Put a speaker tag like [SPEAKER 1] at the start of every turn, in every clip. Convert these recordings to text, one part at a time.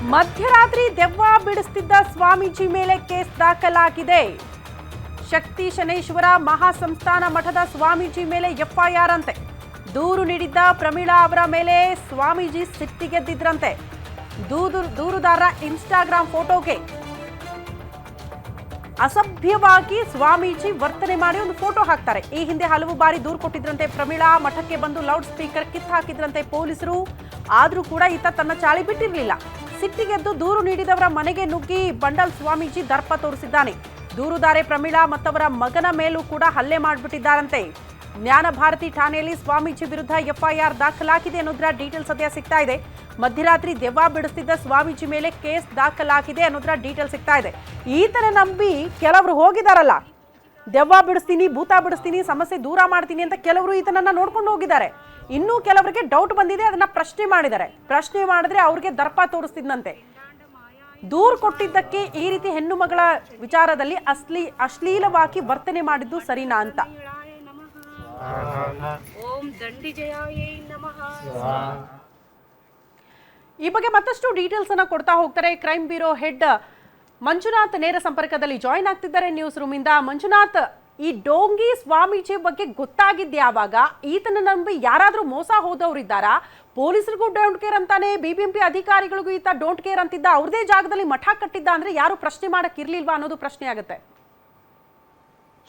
[SPEAKER 1] ಮಧ್ಯರಾತ್ರಿ ದೆವ್ವ ಬಿಡಿಸುತ್ತಿದ್ದ ಸ್ವಾಮೀಜಿ ಮೇಲೆ ಕೇಸ್ ದಾಖಲಾಗಿದೆ. ಶಕ್ತಿ ಶನೇಶ್ವರ ಮಹಾಸಂಸ್ಥಾನ ಮಠದ ಸ್ವಾಮೀಜಿ ಮೇಲೆ ಎಫ್ಐಆರ್ ಅಂತೆ. ದೂರು ನೀಡಿದ್ದ ಪ್ರಮೀಳಾ ಅವರ ಮೇಲೆ ಸ್ವಾಮೀಜಿ ಸಿಟ್ಟಿಗೆದ್ದಿದ್ರಂತೆ. ದೂರುದಾರ ಇನ್ಸ್ಟಾಗ್ರಾಮ್ ಫೋಟೋಗೆ ಅಸಭ್ಯವಾಗಿ ಸ್ವಾಮೀಜಿ ವರ್ತನೆ ಮಾಡಿ ಒಂದು ಫೋಟೋ ಹಾಕ್ತಾರೆ. ಈ ಹಿಂದೆ ಹಲವು ಬಾರಿ ದೂರು ಕೊಟ್ಟಿದ್ರಂತೆ ಪ್ರಮೀಳಾ. ಮಠಕ್ಕೆ ಬಂದು ಲೌಡ್ ಸ್ಪೀಕರ್ ಕಿತ್ತು ಹಾಕಿದ್ರಂತೆ ಪೊಲೀಸರು. ಆದ್ರೂ ಕೂಡ ಈತ ತನ್ನ ಚಾಳಿ ಬಿಟ್ಟಿರಲಿಲ್ಲ. ಸಿಟ್ಟಿಗೆದ್ದು ದೂರು ನೀಡಿದವರ ಮನೆಗೆ ನುಗ್ಗಿ ಬಂಡಲ್ ಸ್ವಾಮೀಜಿ ದರ್ಪ ತೋರಿಸಿದ್ದಾನೆ. ದೂರುದಾರೆ ಪ್ರಮೀಳಾ ಮತ್ತವರ ಮಗನ ಮೇಲೂ ಕೂಡ ಹಲ್ಲೆ ಮಾಡಿಬಿಟ್ಟಿದ್ದಾರಂತೆ. ಜ್ಞಾನ ಭಾರತಿ ಠಾಣೆಯಲ್ಲಿ ಸ್ವಾಮೀಜಿ ವಿರುದ್ಧ ಎಫ್ಐಆರ್ ದಾಖಲಾಗಿದೆ ಅನ್ನೋದರ ಡೀಟೇಲ್ಸ್ ಸದ್ಯ ಸಿಗ್ತಾ ಇದೆ. ಮಧ್ಯರಾತ್ರಿ ದೆವ್ವ ಬಿಡಿಸ್ತಿದ್ದ ಸ್ವಾಮೀಜಿ ಮೇಲೆ ಕೇಸ್ ದಾಖಲಾಗಿದೆ ಅನ್ನೋದರ ಡೀಟೇಲ್ಸ್ ಸಿಗ್ತಾ ಇದೆ. ಈತನ ನಂಬಿ ಕೆಲವರು ಹೋಗಿದಾರಲ್ಲ, ದೆವ್ವ ಬಿಡಿಸ್ತೀನಿ, ಭೂತ ಬಿಡಿಸ್ತೀನಿ, ಸಮಸ್ಯೆ ದೂರ ಮಾಡ್ತೀನಿ ಅಂತ ಕೆಲವರು ಈತನನ್ನ ನೋಡ್ಕೊಂಡು ಹೋಗಿದ್ದಾರೆ. ಇನ್ನೂ ಕೆಲವರಿಗೆ ಡೌಟ್ ಬಂದಿದೆ, ಅದನ್ನ ಪ್ರಶ್ನೆ ಮಾಡಿದ್ದಾರೆ. ಪ್ರಶ್ನೆ ಮಾಡಿದ್ರೆ ಅವ್ರಿಗೆ ದರ್ಪ ತೋರಿಸ್ತಿದ್ದಂತೆ. ದೂರು ಕೊಟ್ಟಿದ್ದಕ್ಕೆ ಈ ರೀತಿ ಹೆಣ್ಣು ಮಗಳ ವಿಚಾರದಲ್ಲಿ ಅಶ್ಲೀಲವಾಗಿ ವರ್ತನೆ ಮಾಡಿದ್ದು ಸರಿನಾ ಅಂತ. ಈ ಬಗ್ಗೆ ಮತ್ತಷ್ಟು ಡೀಟೇಲ್ಸ್ ಅನ್ನ ಕೊಡ್ತಾ ಹೋಗ್ತಾರೆ ಕ್ರೈಮ್ ಬ್ಯೂರೋ ಹೆಡ್ ಮಂಜುನಾಥ್ ನೇರ ಸಂಪರ್ಕದಲ್ಲಿ ಜಾಯಿನ್ ಆಗ್ತಿದ್ದಾರೆ ನ್ಯೂಸ್ ರೂಮ್ ಇಂದ. ಮಂಜುನಾಥ್, ಈ ಡೋಂಗಿ ಸ್ವಾಮೀಜಿ ಬಗ್ಗೆ ಗೊತ್ತಾಗಿದ್ದ ಯಾವಾಗ? ಈತನ ನಂಬಿ ಯಾರಾದ್ರೂ ಮೋಸ ಹೋದವರಿದ್ದಾರಾ? ಪೊಲೀಸರಿಗೂ ಡೋಂಟ್ ಕೇರ್ ಅಂತಾನೆ, ಬಿಬಿಎಂಪಿ ಅಧಿಕಾರಿಗಳಿಗೂ ಈತ ಡೋಂಟ್ ಕೇರ್ ಅಂತಿದ್ದ. ಅವ್ರದೇ ಜಾಗದಲ್ಲಿ ಮಠ ಕಟ್ಟಿದ್ದ ಅಂದ್ರೆ ಯಾರು ಪ್ರಶ್ನೆ ಮಾಡಕ್ ಇರ್ಲಿಲ್ವಾ ಅನ್ನೋದು ಪ್ರಶ್ನೆ ಆಗುತ್ತೆ.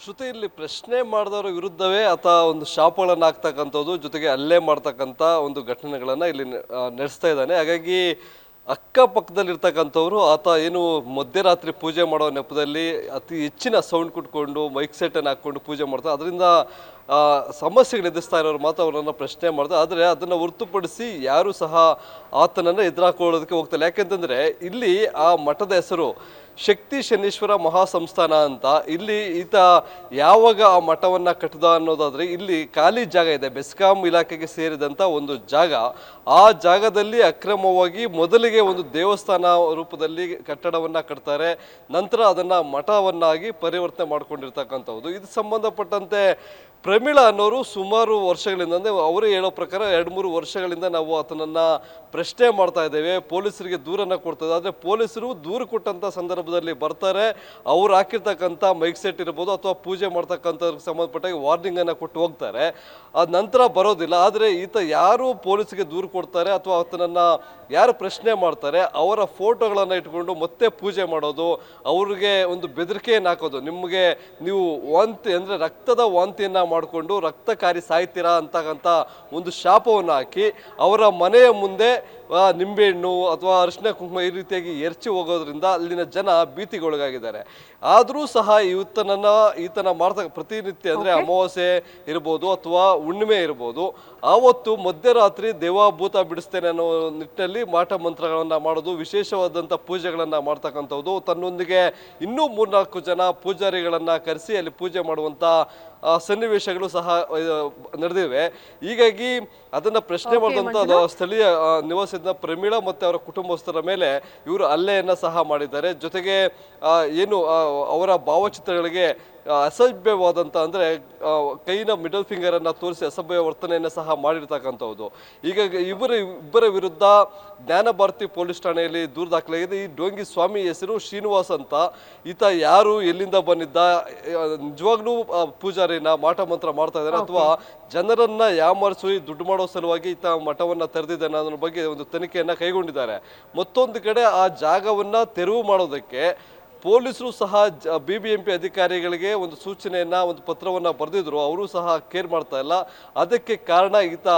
[SPEAKER 2] ಶ್ರುತಿ, ಇಲ್ಲಿ ಪ್ರಶ್ನೆ ಮಾಡಿದವರ ವಿರುದ್ಧವೇ ಆತ ಒಂದು ಶಾಪಗಳನ್ನು ಹಾಕ್ತಕ್ಕಂಥದ್ದು, ಜೊತೆಗೆ ಹಲ್ಲೆ ಮಾಡ್ತಕ್ಕಂಥ ಒಂದು ಘಟನೆಗಳನ್ನು ಇಲ್ಲಿ ನಡೆಸ್ತಾ ಇದ್ದಾನೆ. ಹಾಗಾಗಿ ಅಕ್ಕಪಕ್ಕದಲ್ಲಿರ್ತಕ್ಕಂಥವ್ರು ಆತ ಏನು ಮಧ್ಯರಾತ್ರಿ ಪೂಜೆ ಮಾಡೋ ನೆಪದಲ್ಲಿ ಅತಿ ಹೆಚ್ಚಿನ ಸೌಂಡ್ ಕುಟ್ಕೊಂಡು ಮೈಕ್ ಸೆಟ್ಟನ್ನು ಹಾಕ್ಕೊಂಡು ಪೂಜೆ ಮಾಡ್ತಾರೆ. ಅದರಿಂದ ಸಮಸ್ಯೆಗಳು ಎದುರಿಸ್ತಾ ಇರೋರು ಮಾತ್ರ ಅವರನ್ನು ಪ್ರಶ್ನೆ ಮಾಡ್ತಾರೆ. ಆದರೆ ಅದನ್ನು ಹೊರತುಪಡಿಸಿ ಯಾರೂ ಸಹ ಆತನನ್ನು ಎದುರಾಕೊಳ್ಳೋದಕ್ಕೆ ಹೋಗ್ತಾರೆ. ಯಾಕೆಂತಂದರೆ ಇಲ್ಲಿ ಆ ಮಠದ ಹೆಸರು ಶಕ್ತಿ ಶನೇಶ್ವರ ಮಹಾಸಂಸ್ಥಾನ ಅಂತ. ಇಲ್ಲಿ ಈತ ಯಾವಾಗ ಆ ಮಠವನ್ನು ಕಟ್ಟಿದ ಅನ್ನೋದಾದರೆ, ಇಲ್ಲಿ ಖಾಲಿ ಜಾಗ ಇದೆ, ಬೆಸ್ಕಾಂ ಇಲಾಖೆಗೆ ಸೇರಿದಂಥ ಒಂದು ಜಾಗ. ಆ ಜಾಗದಲ್ಲಿ ಅಕ್ರಮವಾಗಿ ಮೊದಲಿಗೆ ಒಂದು ದೇವಸ್ಥಾನ ರೂಪದಲ್ಲಿ ಕಟ್ಟಡವನ್ನು ಕಟ್ತಾರೆ. ನಂತರ ಅದನ್ನು ಮಠವನ್ನಾಗಿ ಪರಿವರ್ತನೆ ಮಾಡ್ಕೊಂಡಿರ್ತಕ್ಕಂಥದ್ದು. ಇದು ಸಂಬಂಧಪಟ್ಟಂತೆ ಪ್ರಮೀಳಾ ಅನ್ನೋರು ಸುಮಾರು ವರ್ಷಗಳಿಂದ, ಅಂದರೆ ಅವರೇ ಹೇಳೋ ಪ್ರಕಾರ 2-3 ವರ್ಷಗಳಿಂದ ನಾವು ಆತನನ್ನು ಪ್ರಶ್ನೆ ಮಾಡ್ತಾ ಇದ್ದೇವೆ, ಪೊಲೀಸರಿಗೆ ದೂರನ್ನು ಕೊಡ್ತಾ ಇದ್ದೇವೆ. ಆದರೆ ಪೊಲೀಸರು ದೂರು ಕೊಟ್ಟಂಥ ಸಂದರ್ಭದಲ್ಲಿ ಬರ್ತಾರೆ, ಅವ್ರು ಹಾಕಿರ್ತಕ್ಕಂಥ ಮೈಕ್ ಸೆಟ್ ಇರ್ಬೋದು ಅಥವಾ ಪೂಜೆ ಮಾಡ್ತಕ್ಕಂಥವ್ರಿಗೆ ಸಂಬಂಧಪಟ್ಟಾಗ ವಾರ್ನಿಂಗನ್ನು ಕೊಟ್ಟು ಹೋಗ್ತಾರೆ. ಅದ ನಂತರ ಬರೋದಿಲ್ಲ. ಆದರೆ ಈತ ಯಾರು ಪೊಲೀಸ್ಗೆ ದೂರು ಕೊಡ್ತಾರೆ ಅಥವಾ ಆತನನ್ನು ಯಾರು ಪ್ರಶ್ನೆ ಮಾಡ್ತಾರೆ ಅವರ ಫೋಟೋಗಳನ್ನು ಇಟ್ಕೊಂಡು ಮತ್ತೆ ಪೂಜೆ ಮಾಡೋದು, ಅವ್ರಿಗೆ ಒಂದು ಬೆದರಿಕೆಯನ್ನು ಹಾಕೋದು. ನಿಮಗೆ ನೀವು ವಾಂತಿ ಅಂದರೆ ರಕ್ತದ ವಾಂತಿಯನ್ನು ಮಾಡಿಕೊಂಡು ರಕ್ತಕಾರಿ ಸಾಯ್ತೀರಾ ಅಂತಕ್ಕಂಥ ಒಂದು ಶಾಪವನ್ನು ಹಾಕಿ ಅವರ ಮನೆಯ ಮುಂದೆ ನಿಂಬೆಹಣ್ಣು ಅಥವಾ ಅರಿಶಿನ ಕುಂಕುಮ ಈ ರೀತಿಯಾಗಿ ಎರಚಿ ಹೋಗೋದ್ರಿಂದ ಅಲ್ಲಿನ ಜನ ಭೀತಿಗೊಳಗಾಗಿದ್ದಾರೆ. ಆದರೂ ಸಹ ಈತನ ಮಾಡ್ತ ಪ್ರತಿನಿತ್ಯ ಅಂದರೆ ಅಮಾವಾಸ್ಯೆ ಇರ್ಬೋದು ಅಥವಾ ಹುಣ್ಣಿಮೆ ಇರ್ಬೋದು, ಆವತ್ತು ಮಧ್ಯರಾತ್ರಿ ದೆವ್ವ ಭೂತ ಬಿಡಿಸ್ತೇನೆ ಅನ್ನೋ ನಿಟ್ಟಿನಲ್ಲಿ ಮಾಟ ಮಂತ್ರಗಳನ್ನು ಮಾಡೋದು, ವಿಶೇಷವಾದಂಥ ಪೂಜೆಗಳನ್ನು ಮಾಡ್ತಕ್ಕಂಥದ್ದು. ತನ್ನೊಂದಿಗೆ ಇನ್ನೂ 3-4 ಜನ ಪೂಜಾರಿಗಳನ್ನು ಕರೆಸಿ ಅಲ್ಲಿ ಪೂಜೆ ಮಾಡುವಂಥ ಸನ್ನಿವೇಶಗಳು ಸಹ ನಡೆದಿವೆ. ಹೀಗಾಗಿ ಅದನ್ನು ಪ್ರಶ್ನೆ ಮಾಡಿದಂಥ ಸ್ಥಳೀಯ ನಿವಾಸಿದ ಪ್ರಮೀಳಾ ಮತ್ತು ಅವರ ಕುಟುಂಬಸ್ಥರ ಮೇಲೆ ಇವರು ಹಲ್ಲೆಯನ್ನು ಸಹ ಮಾಡಿದ್ದಾರೆ. ಜೊತೆಗೆ ಏನು ಅವರ ಭಾವಚಿತ್ರಗಳಿಗೆ ಅಸಭ್ಯವಾದಂಥ ಅಂದರೆ ಕೈನ ಮಿಡಲ್ ಫಿಂಗರನ್ನು ತೋರಿಸಿ ಅಸಭ್ಯ ವರ್ತನೆಯನ್ನು ಸಹ ಮಾಡಿರ್ತಕ್ಕಂಥದ್ದು. ಹೀಗಾಗಿ ಇಬ್ಬರ ವಿರುದ್ಧ ಜ್ಞಾನ ಭಾರತಿ ಪೊಲೀಸ್ ಠಾಣೆಯಲ್ಲಿ ದೂರು ದಾಖಲಾಗಿದೆ. ಈ ಡೋಂಗಿ ಸ್ವಾಮಿ ಹೆಸರು ಶ್ರೀನಿವಾಸ್ ಅಂತ. ಈತ ಯಾರು, ಎಲ್ಲಿಂದ ಬಂದಿದ್ದ, ನಿಜವಾಗ್ಲೂ ಪೂಜಾರಿನ ಮಾಟ ಮಂತ್ರ ಮಾಡ್ತಾ ಇದ್ದಾರೆ ಅಥವಾ ಜನರನ್ನ ಯಾಮರಿಸಿ ದುಡ್ಡು ಮಾಡೋ ಸಲುವಾಗಿ ಈತ ಮಠವನ್ನು ತೆರೆದಿದ್ದಾನೆ ಅನ್ನೋ ಬಗ್ಗೆ ಒಂದು ತನಿಖೆಯನ್ನು ಕೈಗೊಂಡಿದ್ದಾರೆ. ಮತ್ತೊಂದು ಕಡೆ ಆ ಜಾಗವನ್ನು ತೆರವು ಮಾಡೋದಕ್ಕೆ ಪೊಲೀಸರು ಸಹ ಬಿಬಿಎಂಪಿ ಅಧಿಕಾರಿಗಳಿಗೆ ಒಂದು ಸೂಚನೆಯನ್ನು, ಒಂದು ಪತ್ರವನ್ನು ಬರೆದಿದ್ರು. ಅವರು ಸಹ ಕೇರ್ ಮಾಡ್ತಾ ಇಲ್ಲ. ಅದಕ್ಕೆ ಕಾರಣ ಈತ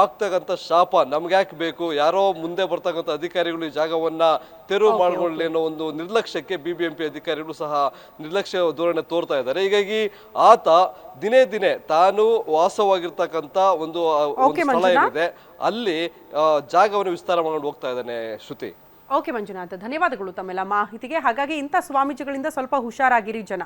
[SPEAKER 2] ಆಗ್ತಕ್ಕಂಥ ಶಾಪ ನಮ್ಗೆ ಯಾಕೆ ಬೇಕು, ಯಾರೋ ಮುಂದೆ ಬರ್ತಕ್ಕಂಥ ಅಧಿಕಾರಿಗಳು ಈ ಜಾಗವನ್ನು ತೆರವು ಮಾಡಿಕೊಳ್ಳಿ ಅನ್ನೋ ಒಂದು ನಿರ್ಲಕ್ಷ್ಯಕ್ಕೆ ಬಿಬಿಎಂಪಿ ಅಧಿಕಾರಿಗಳು ಸಹ ನಿರ್ಲಕ್ಷ್ಯ ಧೋರಣೆ ತೋರ್ತಾ ಇದ್ದಾರೆ. ಹೀಗಾಗಿ ಆತ ದಿನೇ ದಿನೇ ತಾನು ವಾಸವಾಗಿರ್ತಕ್ಕಂಥ ಒಂದು ಸ್ಥಳ ಏನಿದೆ ಅಲ್ಲಿ ಜಾಗವನ್ನು ವಿಸ್ತಾರ ಮಾಡ್ಕೊಂಡು ಹೋಗ್ತಾ ಇದ್ದಾನೆ. ಶ್ರುತಿ.
[SPEAKER 1] ಓಕೆ ಮಂಜುನಾಥ್, ಧನ್ಯವಾದಗಳು ತಮ್ಮೆಲ್ಲ ಮಾಹಿತಿಗೆ. ಹಾಗಾಗಿ ಇಂಥ ಸ್ವಾಮೀಜಿಗಳಿಂದ ಸ್ವಲ್ಪ ಹುಷಾರಾಗಿರಿ ಜನ.